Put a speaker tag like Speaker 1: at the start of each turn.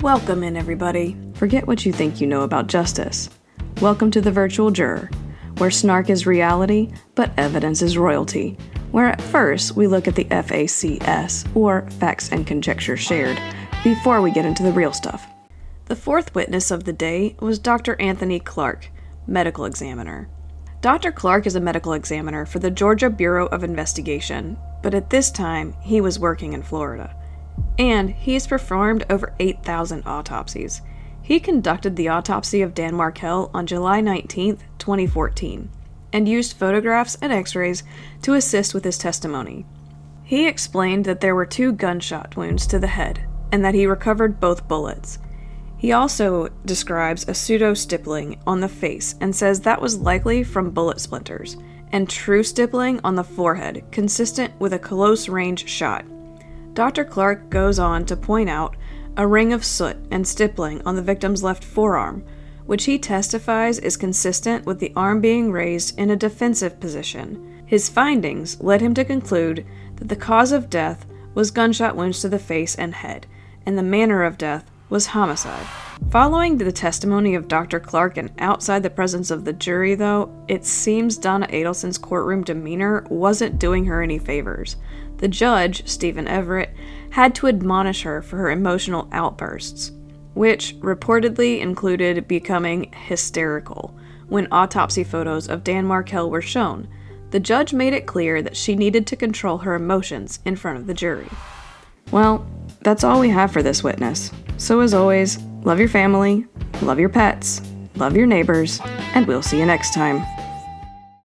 Speaker 1: Welcome in, everybody. Forget what you think you know about justice. Welcome to the Virtual Juror, where snark is reality, but evidence is royalty. Where at first we look at the FACS, or facts and conjecture shared, before we get into the real stuff. The fourth witness of the day was Dr. Anthony Clark, medical examiner. Dr. Clark is a medical examiner for the Georgia Bureau of Investigation, but at this time he was working in Florida. And he has performed over 8,000 autopsies. He conducted the autopsy of Dan Markel on July 19, 2014, and used photographs and x-rays to assist with his testimony. He explained that there were 2 gunshot wounds to the head, and that he recovered both bullets. He also describes a pseudo-stippling on the face and says that was likely from bullet splinters, and true stippling on the forehead, consistent with a close-range shot. Dr. Clark goes on to point out a ring of soot and stippling on the victim's left forearm, which he testifies is consistent with the arm being raised in a defensive position. His findings led him to conclude that the cause of death was gunshot wounds to the face and head, and the manner of death was homicide. Following the testimony of Dr. Clark and outside the presence of the jury, though, it seems Donna Adelson's courtroom demeanor wasn't doing her any favors. The judge, Stephen Everett, had to admonish her for her emotional outbursts, which reportedly included becoming hysterical when autopsy photos of Dan Markel were shown. The judge made it clear that she needed to control her emotions in front of the jury. Well, that's all we have for this witness. So as always, love your family, love your pets, love your neighbors, and we'll see you next time.